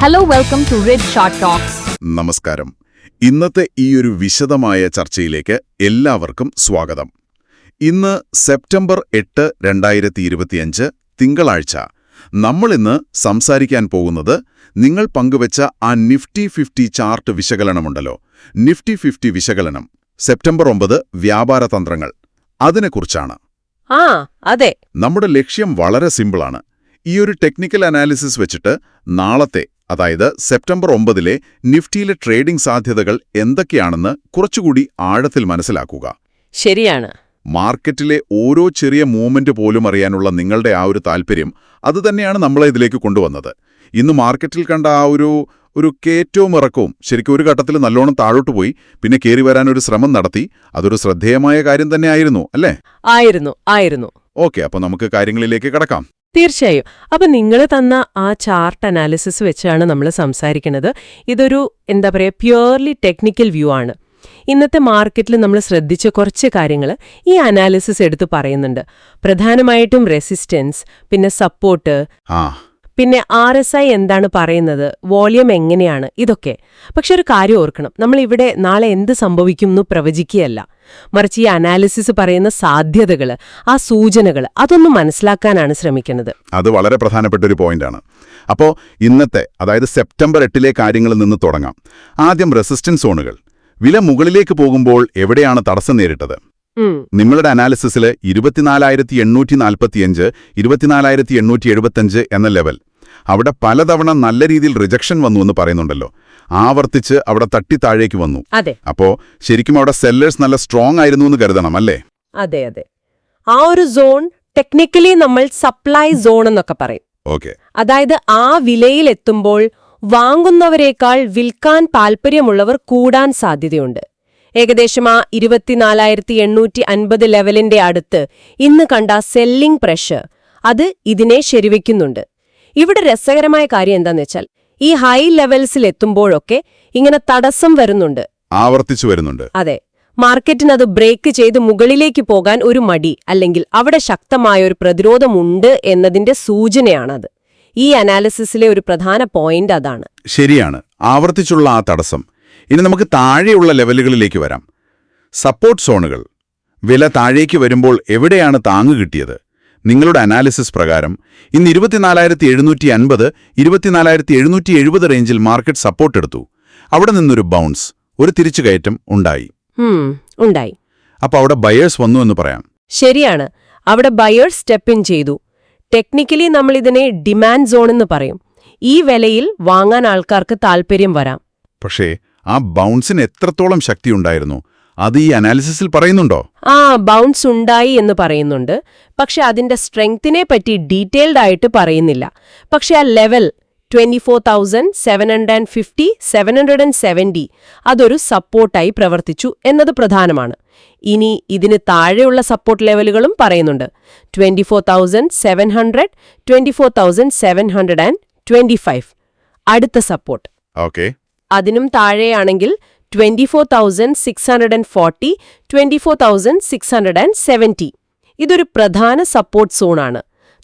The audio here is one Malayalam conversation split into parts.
Hello, welcome to Red Shot Talks. നമസ്കാരം. ഇന്നത്തെ ഈയൊരു വിശദമായ ചർച്ചയിലേക്ക് എല്ലാവർക്കും സ്വാഗതം. ഇന്ന് സെപ്റ്റംബർ 8, 2025 തിങ്കളാഴ്ച. നമ്മളിന്ന് സംസാരിക്കാൻ പോകുന്നത് നിങ്ങൾ പങ്കുവച്ച ആ നിഫ്റ്റി 50 ചാർട്ട് വിശകലനമുണ്ടല്ലോ, നിഫ്റ്റി 50 വിശകലനം, സെപ്റ്റംബർ 9 വ്യാപാര തന്ത്രങ്ങൾ, അതിനെക്കുറിച്ചാണ്. അതെ. നമ്മുടെ ലക്ഷ്യം വളരെ സിമ്പിളാണ്. ഈയൊരു ടെക്നിക്കൽ അനാലിസിസ് വെച്ചിട്ട് നാളത്തെ, അതായത് സെപ്റ്റംബർ 9 നിഫ്റ്റിയിലെ ട്രേഡിംഗ് സാധ്യതകൾ എന്തൊക്കെയാണെന്ന് കുറച്ചുകൂടി ആഴത്തിൽ മനസ്സിലാക്കുക. ശരിയാണ്. മാർക്കറ്റിലെ ഓരോ ചെറിയ മൂവ്മെന്റ് പോലും അറിയാനുള്ള നിങ്ങളുടെ ആ ഒരു താല്പര്യം, അതുതന്നെയാണ് നമ്മളെ ഇതിലേക്ക് കൊണ്ടുവന്നത്. ഇന്ന് മാർക്കറ്റിൽ കണ്ട ആ ഒരു കയറ്റവും ഇറക്കവും ശരിക്കും ഒരു ഘട്ടത്തിൽ നല്ലോണം താഴോട്ട് പോയി, പിന്നെ കയറി വരാനൊരു ശ്രമം നടത്തി. അതൊരു ശ്രദ്ധേയമായ കാര്യം തന്നെ ആയിരുന്നു, അല്ലേ? ആയിരുന്നു. ഓക്കെ, അപ്പോൾ നമുക്ക് കാര്യങ്ങളിലേക്ക് കടക്കാം. തീർച്ചയായും. അപ്പൊ നിങ്ങൾ തന്ന ആ ചാർട്ട് അനാലിസിസ് വെച്ചാണ് നമ്മൾ സംസാരിക്കുന്നത്. ഇതൊരു പ്യുവർലി ടെക്നിക്കൽ വ്യൂ ആണ്. ഇന്നത്തെ മാർക്കറ്റിൽ നമ്മൾ ശ്രദ്ധിച്ച കുറച്ച് കാര്യങ്ങൾ ഈ അനാലിസിസ് എടുത്ത് പറയുന്നുണ്ട്. പ്രധാനമായിട്ടും റെസിസ്റ്റൻസ്, പിന്നെ സപ്പോർട്ട്, പിന്നെ RSI എന്താണ് പറയുന്നത്, വോളിയം എങ്ങനെയാണ്, ഇതൊക്കെ. പക്ഷെ ഒരു കാര്യം ഓർക്കണം, നമ്മളിവിടെ നാളെ എന്ത് സംഭവിക്കും എന്ന് പ്രവചിക്കുകയല്ല, മറിച്ച് ഈ അനാലിസിസ് പറയുന്ന സാധ്യതകൾ, ആ സൂചനകൾ, അതൊന്നും മനസ്സിലാക്കാനാണ് ശ്രമിക്കുന്നത്. അത് വളരെ പ്രധാനപ്പെട്ട ഒരു പോയിന്റാണ്. അപ്പോൾ ഇന്നത്തെ, അതായത് സെപ്റ്റംബർ 8 കാര്യങ്ങളിൽ നിന്ന് തുടങ്ങാം. ആദ്യം റെസിസ്റ്റൻസ് സോണുകൾ. വില മുകളിലേക്ക് പോകുമ്പോൾ എവിടെയാണ് തടസ്സം നേരിട്ടത്? നിങ്ങളുടെ അനാലിസിസിൽ 24,845, 24,875 എന്ന ലെവൽ, അവിടെ പലതവണ നല്ല രീതിയിൽ റിജക്ഷൻ വന്നു എന്ന് പറയുന്നുണ്ടല്ലോ. ആവർത്തിച്ച് അവിടെ തട്ടി താഴേക്ക് വന്നു. അപ്പോ ശരിക്കും അവിടെ സെല്ലേഴ്സ് നല്ല സ്ട്രോങ് ആയിരുന്നു എന്ന് കരുതണം, അല്ലേ? അതെ. ആ ഒരു സോൺ ടെക്നിക്കലി നമ്മൾ സപ്ലൈ സോൺ എന്നൊക്കെ പറയും. അതായത് ആ വിലയിൽ എത്തുമ്പോൾ വാങ്ങുന്നവരെക്കാൾ വിൽക്കാൻ താൽപ്പര്യമുള്ളവർ കൂടാൻ സാധ്യതയുണ്ട്. ഏകദേശം ആ 24,850 ലെവലിന്റെ അടുത്ത് ഇന്ന് കണ്ട സെല്ലിംഗ് പ്രഷർ, അത് ഇതിനെ ശരിവയ്ക്കുന്നുണ്ട്. ഇവിടെ രസകരമായ കാര്യം എന്താന്ന് വെച്ചാൽ, ഈ ഹൈ ലെവൽസിൽ എത്തുമ്പോഴൊക്കെ ഇങ്ങനെ തടസ്സം വരുന്നുണ്ട്, ആവർത്തിച്ചു വരുന്നുണ്ട്. അതെ. മാർക്കറ്റിനത് ബ്രേക്ക് ചെയ്ത് മുകളിലേക്ക് പോകാൻ ഒരു മടി, അല്ലെങ്കിൽ അവിടെ ശക്തമായ ഒരു പ്രതിരോധമുണ്ട് എന്നതിന്റെ സൂചനയാണത്. ഈ അനാലിസിസിലെ ഒരു പ്രധാന പോയിന്റ് അതാണ്. ശരിയാണ്, ആവർത്തിച്ചുള്ള ആ തടസ്സം. ഇനി നമുക്ക് താഴെയുള്ള ലെവലുകളിലേക്ക് വരാം. സപ്പോർട്ട് സോണുകൾ. വില താഴേക്ക് വരുമ്പോൾ എവിടെയാണ് താങ്ങ് കിട്ടിയത്? നിങ്ങളുടെ അനാലിസിസ് പ്രകാരം ഇന്ന് 24,750, 24,770 റേഞ്ചിൽ മാർക്കറ്റ് സപ്പോർട്ട് എടുത്തു. അവിടെ നിന്നൊരു ബൗൺസ്, ഒരു തിരിച്ചുകയറ്റം ഉണ്ടായി. അപ്പോൾ അവിടെ ബയേഴ്സ് വന്നു എന്ന് പറയാം. ശരിയാണ്, അവിടെ ബയേഴ്സ് സ്റ്റെപ്പ് ഇൻ ചെയ്തു. ടെക്നിക്കലി നമ്മൾ ഇതിനെ ഡിമാൻഡ് സോൺ എന്ന് പറയും. ഈ വിലയിൽ വാങ്ങാൻ ആൾക്കാർക്ക് താൽപ്പര്യം വരാം. പക്ഷേ ആ ബൗൺസിന് എത്രത്തോളം ശക്തിയുണ്ടായിരുന്നു, അത് ഈ അനാലിസിസിൽ പറയുന്നുണ്ടോ? ബൗൺസ് ഉണ്ടായി എന്ന് പറയുന്നുണ്ട്, പക്ഷെ അതിന്റെ സ്ട്രെങ്തിനെ പറ്റി ഡീറ്റെയിൽഡ് ആയിട്ട് പറയുന്നില്ല. പക്ഷെ ആ ലെവൽ 24,750, 770 അതൊരു സപ്പോർട്ടായി പ്രവർത്തിച്ചു എന്നത് പ്രധാനമാണ്. ഇനി ഇതിന് താഴെയുള്ള സപ്പോർട്ട് ലെവലുകളും പറയുന്നുണ്ട്. 24,700, 24,725 അടുത്ത സപ്പോർട്ട്. അതിനും താഴെയാണെങ്കിൽ 24,640, 24,670 ഇതൊരു പ്രധാന സപ്പോർട്ട് സോണാണ്.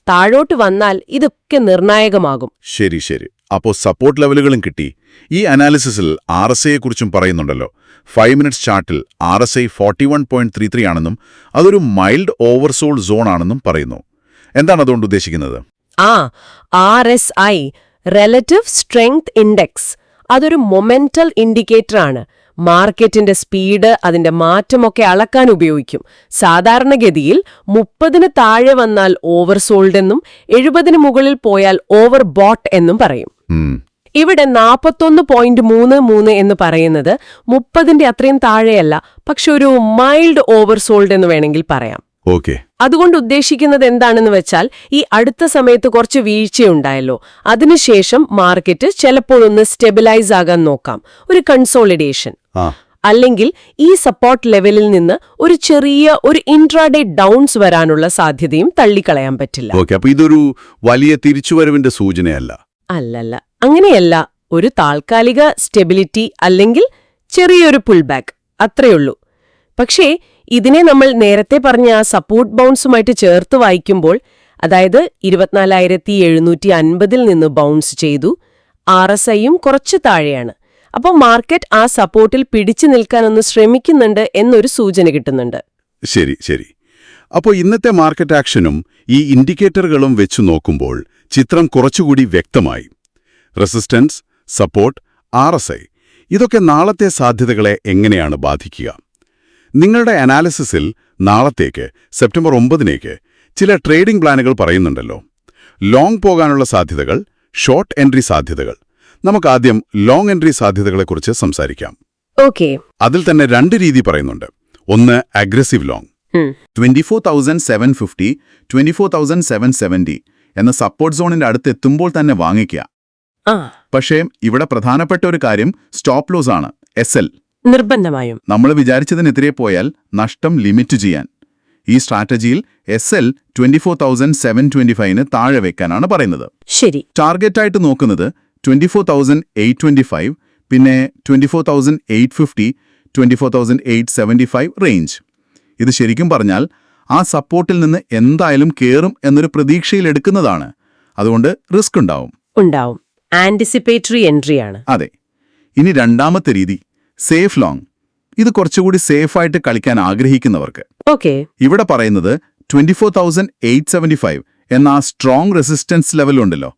താഴോട്ട് വന്നാൽ ഇതൊക്കെ നിർണായകമാകും. ശരി. അപ്പോൾ സപ്പോർട്ട് ലെവലുകളും കിട്ടി. ഈ അനാലിസിസിൽ RSIയെക്കുറിച്ചും പറയുന്നുണ്ടല്ലോ. 5 മിനിറ്റ്സ് ചാർട്ടിൽ RSI 41.33 ആണെന്നും അതൊരു മൈൽഡ് ഓവർസോൾഡ് സോൺ ആണെന്നും പറയുന്നു. എന്താണ് അതുകൊണ്ട് ഉദ്ദേശിക്കുന്നത്? RSI റിലേറ്റീവ് സ്ട്രെങ്ത് ഇൻഡെക്സ്, അതൊരു മൊമെന്റൽ ഇൻഡിക്കേറ്റർ ആണ്. മാർക്കറ്റിന്റെ സ്പീഡ്, അതിന്റെ മാറ്റമൊക്കെ അളക്കാൻ ഉപയോഗിക്കും. സാധാരണഗതിയിൽ 30 താഴെ വന്നാൽ ഓവർസോൾഡ് എന്നും 70 മുകളിൽ പോയാൽ ഓവർ ബോട്ട് എന്നും പറയും. ഇവിടെ 41.33 എന്ന് പറയുന്നത് 30 അത്രയും താഴെയല്ല, പക്ഷെ ഒരു മൈൽഡ് ഓവർസോൾഡ് എന്ന് വേണമെങ്കിൽ പറയാം. അതുകൊണ്ട് ഉദ്ദേശിക്കുന്നത് എന്താണെന്ന് വെച്ചാൽ, ഈ അടുത്ത സമയത്ത് കുറച്ച് വീഴ്ചയുണ്ടായല്ലോ, അതിനുശേഷം മാർക്കറ്റ് ചിലപ്പോഴൊന്ന് സ്റ്റെബിലൈസ് ആകാൻ നോക്കാം, ഒരു കൺസോളിഡേഷൻ. അല്ലെങ്കിൽ ഈ സപ്പോർട്ട് ലെവലിൽ നിന്ന് ഒരു ചെറിയ ഇൻട്രാഡേ ഡൗൺസ് വരാനുള്ള സാധ്യതയും തള്ളിക്കളയാൻ പറ്റില്ല. അപ്പോൾ ഇതൊരു വലിയ തിരിച്ചുവരവിന്റെ സൂചനയല്ല. അല്ലല്ല, അങ്ങനെയല്ല. ഒരു താൽക്കാലിക സ്റ്റെബിലിറ്റി അല്ലെങ്കിൽ ചെറിയൊരു പുൾ ബാക്ക്, അത്രയുള്ളൂ. പക്ഷേ ഇതിനെ നമ്മൾ നേരത്തെ പറഞ്ഞ ആ സപ്പോർട്ട് ബൗൺസുമായിട്ട് ചേർത്ത് വായിക്കുമ്പോൾ, അതായത് 24,750 നിന്ന് ബൗൺസ് ചെയ്തു, RSIയും കുറച്ച് താഴെയാണ്. അപ്പോൾ മാർക്കറ്റ് ആ സപ്പോർട്ടിൽ പിടിച്ചു നിൽക്കാനൊന്ന് ശ്രമിക്കുന്നുണ്ട് എന്നൊരു സൂചന കിട്ടുന്നുണ്ട്. ശരി ശരി. അപ്പോൾ ഇന്നത്തെ മാർക്കറ്റ് ആക്ഷനും ഈ ഇൻഡിക്കേറ്ററുകളും വെച്ചു നോക്കുമ്പോൾ ചിത്രം കുറച്ചുകൂടി വ്യക്തമായി. റെസിസ്റ്റൻസ്, സപ്പോർട്ട്, RSI ഇതൊക്കെ നാളത്തെ സാധ്യതകളെ എങ്ങനെയാണ് ബാധിക്കുക? നിങ്ങളുടെ അനാലിസിസിൽ നാളത്തേക്ക് സെപ്റ്റംബർ 9 ചില ട്രേഡിംഗ് പ്ലാനുകൾ പറയുന്നുണ്ടല്ലോ. ലോങ് പോകാനുള്ള സാധ്യതകൾ, ഷോർട്ട് എൻട്രി സാധ്യതകൾ. നമുക്കാദ്യം ലോങ് എൻട്രി സാധ്യതകളെക്കുറിച്ച് സംസാരിക്കാം. ഓക്കെ. അതിൽ തന്നെ 2 രീതി പറയുന്നുണ്ട്. ഒന്ന് അഗ്രസീവ് ലോങ്, 24,750, 24,770 എന്ന സപ്പോർട്ട് സോണിന്റെ അടുത്തെത്തുമ്പോൾ തന്നെ വാങ്ങിക്കുക. പക്ഷേ ഇവിടെ പ്രധാനപ്പെട്ട ഒരു കാര്യം സ്റ്റോപ്പ് ലോസ് ആണ്, SL. നിർബന്ധമായും നമ്മൾ വിചാരിച്ചതിനെതിരെ പോയാൽ നഷ്ടം ലിമിറ്റ് ചെയ്യാൻ ഈ സ്ട്രാറ്റജിയിൽ SL 24,725 താഴെ വെക്കാനാണ് പറയുന്നത്. ശരി. ടാർഗറ്റായിട്ട് നോക്കുന്നത് 24,825, പിന്നെ 24,850, 24,875 റേഞ്ച്. ഇത് ശരിക്കും പറഞ്ഞാൽ ആ സപ്പോർട്ടിൽ നിന്ന് എന്തായാലും കേറും എന്നൊരു പ്രതീക്ഷയിൽ എടുക്കുന്നതാണ്. അതുകൊണ്ട് റിസ്ക് ഉണ്ടാവും. ആന്റിസിപ്പേറ്ററി എൻട്രിയാണ്. അതെ. ഇനി രണ്ടാമത്തെ രീതി സേഫ് ലോങ്. ഇത് കുറച്ചുകൂടി സേഫായിട്ട് കളിക്കാൻ ആഗ്രഹിക്കുന്നവർക്ക്. ഓക്കെ. ഇവിടെ പറയുന്നത് 24,875 എന്ന ആ സ്ട്രോങ് റെസിസ്റ്റൻസ് ലെവൽ ഉണ്ടല്ലോ,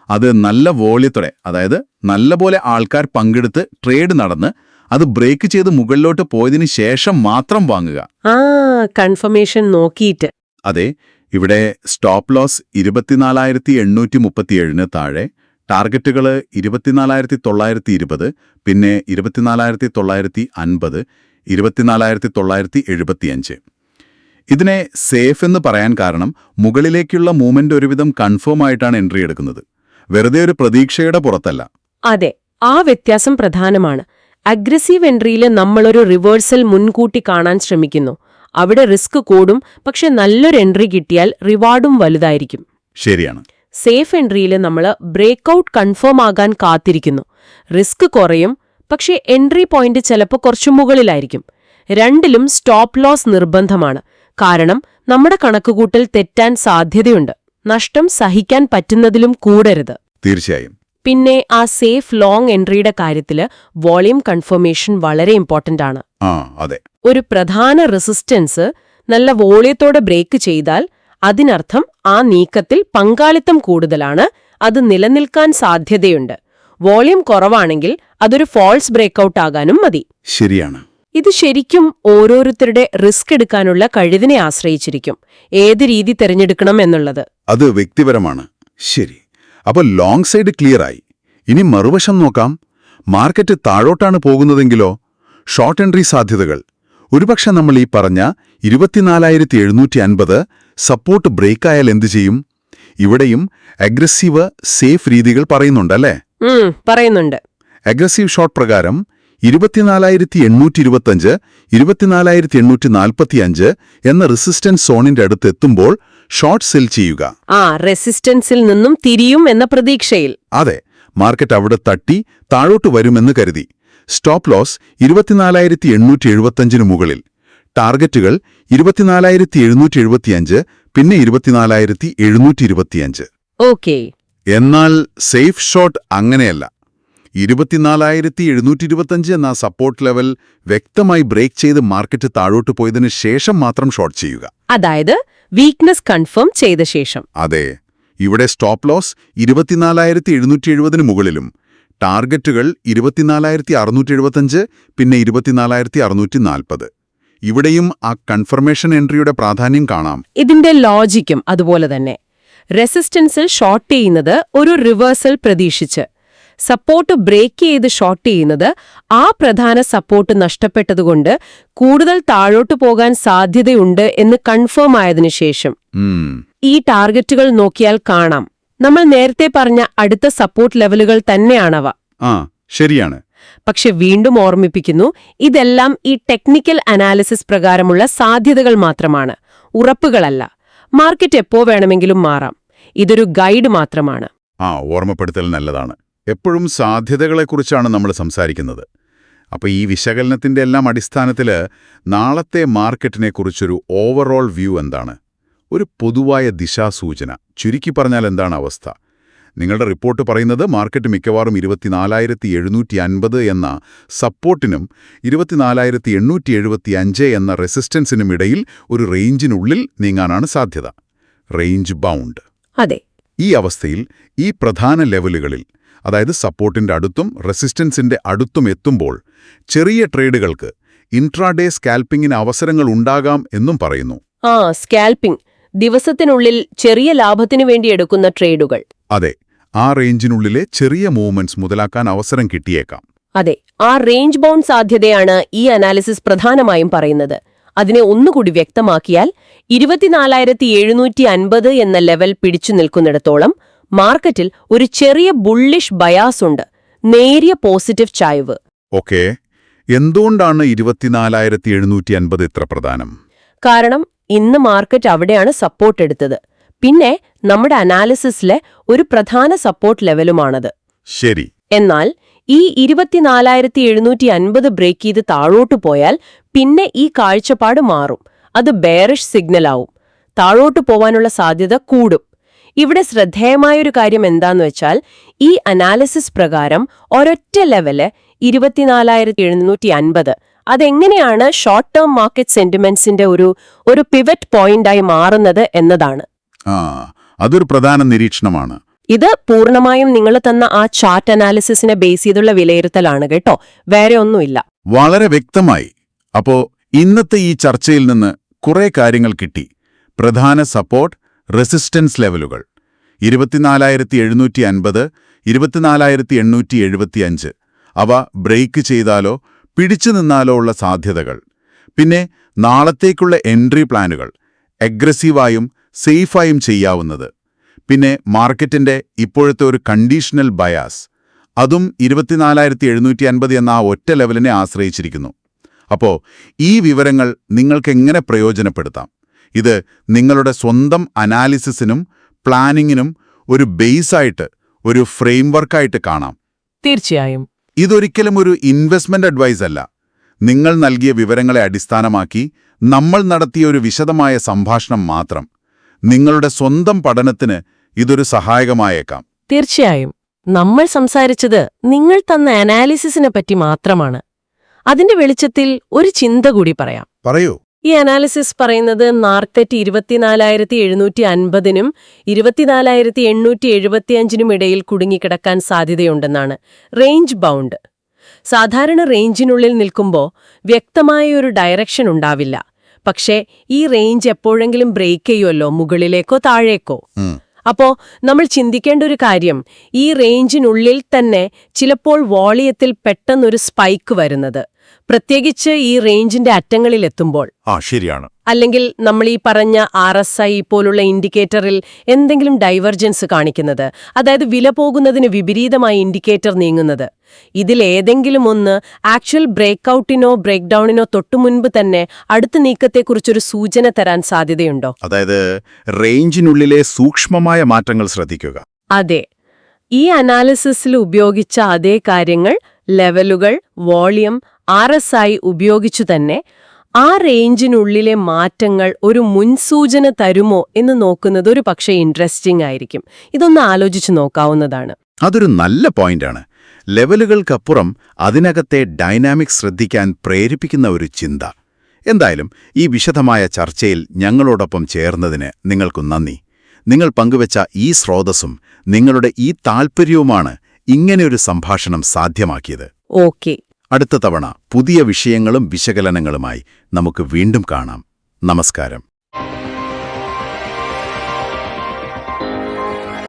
അത് നല്ല വോള്യത്തോടെ, അതായത് നല്ലപോലെ ആൾക്കാർ പങ്കെടുത്ത് ട്രേഡ് നടന്ന് അത് ബ്രേക്ക് ചെയ്ത് മുകളിലോട്ട് പോയതിനു ശേഷം മാത്രം വാങ്ങുക. കൺഫർമേഷൻ നോക്കിയിട്ട്. അതെ. ഇവിടെ സ്റ്റോപ്പ് ലോസ് 24,837 താഴെ, ടാർഗറ്റുകൾ 24,920, പിന്നെ 24,950, 24,975. ഇതിനെ സേഫ് എന്ന് പറയാൻ കാരണം മുകളിലേക്കുള്ള മൂവ്മെന്റ് ഒരുവിധം കൺഫേം ആയിട്ടാണ് എൻട്രി എടുക്കുന്നത്, വെറുതെ ഒരു പ്രതീക്ഷയുടെ പുറത്തല്ല. അതെ, ആ വ്യത്യാസം പ്രധാനമാണ്. അഗ്രസീവ് എൻട്രിയിൽ നമ്മളൊരു റിവേഴ്സൽ മുൻകൂട്ടി കാണാൻ ശ്രമിക്കുന്നു. അവിടെ റിസ്ക് കൂടും, പക്ഷെ നല്ലൊരു എൻട്രി കിട്ടിയാൽ റിവാർഡും വലുതായിരിക്കും. ശരിയാണ്. സേഫ് എൻട്രിയിൽ നമ്മൾ ബ്രേക്ക്ഔട്ട് കൺഫേം ആകാൻ കാത്തിരിക്കുന്നു. റിസ്ക് കുറയും, പക്ഷേ എൻട്രി പോയിന്റ് ചിലപ്പോൾ കുറച്ചു മുകളിലായിരിക്കും. രണ്ടിലും സ്റ്റോപ്പ് ലോസ് നിർബന്ധമാണ്. കാരണം നമ്മുടെ കണക്കുകൂട്ടൽ തെറ്റാൻ സാധ്യതയുണ്ട്. നഷ്ടം സഹിക്കാൻ പറ്റുന്നതിലും കൂടരുത്. തീർച്ചയായും. പിന്നെ ആ സേഫ് ലോങ് എൻട്രിയുടെ കാര്യത്തില് വോളിയം കൺഫർമേഷൻ വളരെ ഇമ്പോർട്ടന്റ് ആണ്. അതെ. ഒരു പ്രധാന റെസിസ്റ്റൻസ് നല്ല വോളിയത്തോടെ ബ്രേക്ക് ചെയ്താൽ അതിനർത്ഥം ആ നീക്കത്തിൽ പങ്കാളിത്തം കൂടുതലാണ്, അത് നിലനിൽക്കാൻ സാധ്യതയുണ്ട്. വോളിയം കുറവാണെങ്കിൽ അതൊരു ഫോൾസ് ബ്രേക്കൌട്ട് ആകാനും മതി. ശരിയാണ്. ഇത് ശരിക്കും ഓരോരുത്തരുടെ റിസ്ക് എടുക്കാനുള്ള കഴിവിനെ ആശ്രയിച്ചിരിക്കും, ഏത് രീതി തിരഞ്ഞെടുക്കണം എന്നുള്ളത്. അത് വ്യക്തിപരമാണ്. ശരി. അപ്പോൾ ലോങ് സൈഡ് ക്ലിയറായി. ഇനി മറുവശം നോക്കാം. മാർക്കറ്റ് താഴോട്ടാണ് പോകുന്നതെങ്കിലോ? ഷോർട്ട് എൻട്രി സാധ്യതകൾ. ഒരുപക്ഷെ നമ്മൾ ഈ പറഞ്ഞ 24,750 സപ്പോർട്ട് ബ്രേക്കായാൽ എന്തു ചെയ്യും? ഇവിടെയും അഗ്രസീവ് സേഫ് രീതികൾ പറയുന്നുണ്ടല്ലേ? പറയുന്നുണ്ട്. അഗ്രസീവ് ഷോർട്ട് പ്രകാരം 24,825, 24,845 എന്ന റെസിസ്റ്റൻസ് സോണിന്റെ അടുത്ത് എത്തുമ്പോൾ ഷോർട്ട് സെൽ ചെയ്യുക. റെസിസ്റ്റൻസിൽ നിന്നും തിരിയും എന്ന പ്രതീക്ഷയിൽ. അതെ. മാർക്കറ്റ് അവിടെ തട്ടി താഴോട്ട് വരുമെന്ന് കരുതി. സ്റ്റോപ്പ് ലോസ് 24,875 മുകളിൽ. ടാർഗറ്റുകൾ 24,775, പിന്നെ 24,725. ഓക്കെ. എന്നാൽ സേഫ് ഷോട്ട് അങ്ങനെയല്ല. 24,725 എന്ന സപ്പോർട്ട് ലെവൽ വ്യക്തമായി ബ്രേക്ക് ചെയ്ത് മാർക്കറ്റ് താഴോട്ട് പോയതിനു ശേഷം മാത്രം ഷോർട്ട് ചെയ്യുക. അതായത് വീക്ക്നെസ് കൺഫേം ചെയ്ത ശേഷം. അതെ. ഇവിടെ സ്റ്റോപ്പ് ലോസ് 24,770 മുകളിലും, ടാർഗറ്റുകൾ 24,675, പിന്നെ 24,640. ഇവിടെയും ആ കൺഫർമേഷൻ എൻട്രിയുടെ പ്രാധാന്യം കാണാം. ഇതിന്റെ ലോജിക്കും അതുപോലെ തന്നെ. റെസിസ്റ്റൻസിൽ ഷോർട്ട് ചെയ്യുന്നത് ഒരു റിവേഴ്സൽ പ്രതീക്ഷിച്ച്, സപ്പോർട്ട് ബ്രേക്ക് ചെയ്ത് ഷോർട്ട് ചെയ്യുന്നത് ആ പ്രധാന സപ്പോർട്ട് നഷ്ടപ്പെട്ടതുകൊണ്ട് കൂടുതൽ താഴോട്ട് പോകാൻ സാധ്യതയുണ്ട് എന്ന് കൺഫേം ആയതിനു ശേഷം. ഈ ടാർഗറ്റുകൾ നോക്കിയാൽ കാണാം, നമ്മൾ നേരത്തെ പറഞ്ഞ അടുത്ത സപ്പോർട്ട് ലെവലുകൾ തന്നെയാണവ. ശരിയാണ്. പക്ഷെ വീണ്ടും ഓർമ്മിപ്പിക്കുന്നു, ഇതെല്ലാം ഈ ടെക്നിക്കൽ അനാലിസിസ് പ്രകാരമുള്ള സാധ്യതകൾ മാത്രമാണ്, ഉറപ്പുകളല്ല. മാർക്കറ്റ് എപ്പോ വേണമെങ്കിലും മാറാം. ഇതൊരു ഗൈഡ് മാത്രമാണ്. ഓർമ്മപ്പെടുത്തൽ നല്ലതാണ്. എപ്പോഴും സാധ്യതകളെക്കുറിച്ചാണ് നമ്മൾ സംസാരിക്കുന്നത്. അപ്പോൾ ഈ വിശകലനത്തിന്റെ എല്ലാം അടിസ്ഥാനത്തിൽ നാളത്തെ മാർക്കറ്റിനെക്കുറിച്ചൊരു ഓവറോൾ വ്യൂ എന്താണ്? ഒരു പൊതുവായ ദിശാസൂചന ചുരുക്കി പറഞ്ഞാൽ എന്താണ് അവസ്ഥ? നിങ്ങളുടെ റിപ്പോർട്ട് പറയുന്നത് മാർക്കറ്റ് മിക്കവാറും 24,750 എന്ന സപ്പോർട്ടിനും 24,875 എന്ന റെസിസ്റ്റൻസിനും ഇടയിൽ ഒരു റേഞ്ചിനുള്ളിൽ നീങ്ങാനാണ് സാധ്യത. Range bound. അതെ. ഈ അവസ്ഥയിൽ ഈ പ്രധാന ലെവലുകളിൽ, അതായത് സപ്പോർട്ടിന്റെ അടുത്തും റെസിസ്റ്റൻസിന്റെ അടുത്തും എത്തുമ്പോൾ ചെറിയ ട്രേഡുകൾക്ക് ഇൻട്രാഡേ സ്കാൽപ്പിങ്ങിന് അവസരങ്ങൾ ഉണ്ടാകാം എന്നും പറയുന്നു. സ്കാൽപ്പിംഗ്, ദിവസത്തിനുള്ളിൽ ചെറിയ ലാഭത്തിനു വേണ്ടി എടുക്കുന്ന ട്രേഡുകൾ. അതെ, ആ റേഞ്ചിനുള്ളിലെ ചെറിയ മൂവ്മെന്റ്സ് മുതലാക്കാൻ അവസരം കിട്ടിയേക്കാം. അതെ, ആ റേഞ്ച് ബൗണ്ട് സാധ്യതയാണ് ഈ അനാലിസിസ് പ്രധാനമായും പറയുന്നത്. അതിനെ ഒന്നുകൂടി വ്യക്തമാക്കിയാൽ 24,750 എന്ന ലെവൽ പിടിച്ചു നിൽക്കുന്നിടത്തോളം മാർക്കറ്റിൽ ഒരു ചെറിയ ബുള്ളിഷ് ബയാസ് ഉണ്ട്, നേരിയ പോസിറ്റീവ് ചായ്വ്. ഓക്കെ, എന്തുകൊണ്ടാണ് 24,750 ഇത്ര പ്രധാനം? കാരണം ഇന്ന് മാർക്കറ്റ് അവിടെയാണ് സപ്പോർട്ട് എടുത്തത്. പിന്നെ നമ്മുടെ അനാലിസിസിലെ ഒരു പ്രധാന സപ്പോർട്ട് ലെവലുമാണത്. ശരി. എന്നാൽ ഈ 24,750 ബ്രേക്ക് ചെയ്ത് താഴോട്ടു പോയാൽ പിന്നെ ഈ കാഴ്ചപ്പാട് മാറും. അത് ബെയറിഷ് സിഗ്നലാവും. താഴോട്ടു പോവാനുള്ള സാധ്യത കൂടും. ഇവിടെ ശ്രദ്ധേയമായൊരു കാര്യം എന്താന്ന് വെച്ചാൽ, ഈ അനാലിസിസ് പ്രകാരം ഒരൊറ്റ ലെവല് 24,750 അതെങ്ങനെയാണ് ഷോർട്ട് ടേം മാർക്കറ്റ് സെന്റിമെന്റ്സിന്റെ ഒരു പിവറ്റ് പോയിന്റായി മാറുന്നത് എന്നതാണ്. അതൊരു പ്രധാന നിരീക്ഷണമാണ്. ഇത് പൂർണ്ണമായും നിങ്ങൾ തന്ന ആ ചാർട്ട് അനാലിസിസിനെ ബേസ് ചെയ്തുള്ള വിലയിരുത്തലാണ് കേട്ടോ, വേറെ ഒന്നുമില്ല. വളരെ വ്യക്തമായി. അപ്പോ ഇന്നത്തെ ഈ ചർച്ചയിൽ നിന്ന് കുറെ കാര്യങ്ങൾ കിട്ടി. പ്രധാന സപ്പോർട്ട്, റെസിസ്റ്റൻസ് ലെവലുകൾ 24,750, 24,875. അവ ബ്രേക്ക് ചെയ്താലോ പിടിച്ചു നിന്നാലോ ഉള്ള സാധ്യതകൾ. പിന്നെ നാളത്തേക്കുള്ള എൻട്രി പ്ലാനുകൾ, അഗ്രസീവായും സേഫായും ചെയ്യാവുന്നത്. പിന്നെ മാർക്കറ്റിന്റെ ഇപ്പോഴത്തെ ഒരു കണ്ടീഷണൽ ബയാസ്, അതും 24,750 എന്ന ആ ഒറ്റ ലെവലിനെ ആശ്രയിച്ചിരിക്കുന്നു. അപ്പോൾ ഈ വിവരങ്ങൾ നിങ്ങൾക്കെങ്ങനെ പ്രയോജനപ്പെടുത്താം? ഇത് നിങ്ങളുടെ സ്വന്തം അനാലിസിസിനും പ്ലാനിങ്ങിനും ഒരു ബേസായിട്ട്, ഒരു ഫ്രെയിംവർക്കായിട്ട് കാണാം. തീർച്ചയായും ഇതൊരിക്കലും ഒരു ഇൻവെസ്റ്റ്മെന്റ് അഡ്വൈസ് അല്ല. നിങ്ങൾ നൽകിയ വിവരങ്ങളെ അടിസ്ഥാനമാക്കി നമ്മൾ നടത്തിയ ഒരു വിശദമായ സംഭാഷണം മാത്രം. നിങ്ങളുടെ സ്വന്തം പഠനത്തിന് ഇതൊരു സഹായകമായേക്കാം. തീർച്ചയായും നമ്മൾ സംസാരിച്ചത് നിങ്ങൾ തന്ന അനാലിസിസിനെ പറ്റി മാത്രമാണ്. അതിന്റെ വെളിച്ചത്തിൽ ഒരു ചിന്ത കൂടി പറയാം. പറയൂ. ഈ അനാലിസിസ് പറയുന്നത് മാർക്കറ്റ് 24,750നും 24,875നും ഇടയിൽ കുടുങ്ങിക്കിടക്കാൻ സാധ്യതയുണ്ടെന്നാണ്. Range bound. സാധാരണ റേഞ്ചിനുള്ളിൽ നിൽക്കുമ്പോൾ വ്യക്തമായ ഒരു ഡയറക്ഷൻ ഉണ്ടാവില്ല. പക്ഷേ ഈ റേഞ്ച് എപ്പോഴെങ്കിലും ബ്രേക്ക് ചെയ്യുമല്ലോ, മുകളിലേക്കോ താഴേക്കോ. അപ്പോ നമ്മൾ ചിന്തിക്കേണ്ട ഒരു കാര്യം, ഈ റേഞ്ചിനുള്ളിൽ തന്നെ ചിലപ്പോൾ വോളിയത്തിൽ പെട്ടെന്നൊരു സ്പൈക്ക് വരുന്നത്, പ്രത്യേകിച്ച് ഈ റേഞ്ചിന്റെ അറ്റങ്ങളിലെത്തുമ്പോൾ. ശരിയാണ്. അല്ലെങ്കിൽ നമ്മൾ ഈ പറഞ്ഞ RSI പോലുള്ള ഇൻഡിക്കേറ്ററിൽ എന്തെങ്കിലും ഡൈവർജൻസ് കാണിക്കുന്നത്, അതായത് വില പോകുന്നതിന് വിപരീതമായി ഇൻഡിക്കേറ്റർ നീങ്ങുന്നത്. ഇതിലേതെങ്കിലും ഒന്ന് ആക്ച്വൽ ബ്രേക്ക്ഔട്ടിനോ ബ്രേക്ക് ഡൌണിനോ തൊട്ടുമുൻപ് തന്നെ അടുത്ത നീക്കത്തെക്കുറിച്ചൊരു സൂചന തരാൻ സാധ്യതയുണ്ടോ? അതായത് റേഞ്ചിനുള്ളിലെ സൂക്ഷ്മമായ മാറ്റങ്ങൾ ശ്രദ്ധിക്കുക. അതെ, ഈ അനാലിസിസിൽ ഉപയോഗിച്ച അതേ കാര്യങ്ങൾ, ലെവലുകൾ, വോളിയം, RSI ഉപയോഗിച്ചു തന്നെ ആ റേഞ്ചിനുള്ളിലെ മാറ്റങ്ങൾ ഒരു മുൻസൂചന തരുമോ എന്ന് നോക്കുന്നത് ഒരു പക്ഷേ ഇൻട്രസ്റ്റിംഗ് ആയിരിക്കും. ഇതൊന്ന് ആലോചിച്ചു നോക്കാവുന്നതാണ്. അതൊരു നല്ല പോയിന്റാണ്. ലെവലുകൾക്കപ്പുറം അതിനകത്തെ ഡൈനാമിക്സ് ശ്രദ്ധിക്കാൻ പ്രേരിപ്പിക്കുന്ന ഒരു ചിന്ത. എന്തായാലും ഈ വിശദമായ ചർച്ചയിൽ ഞങ്ങളോടൊപ്പം ചേർന്നതിന് നിങ്ങൾക്ക് നന്ദി. നിങ്ങൾ പങ്കുവച്ച ഈ സ്രോതസ്സും നിങ്ങളുടെ ഈ താൽപ്പര്യവുമാണ് ഇങ്ങനെയൊരു സംഭാഷണം സാധ്യമാക്കിയത്. ഓക്കെ, അടുത്ത തവണ പുതിയ വിഷയങ്ങളും വിശകലനങ്ങളുമായി നമുക്ക് വീണ്ടും കാണാം. നമസ്കാരം.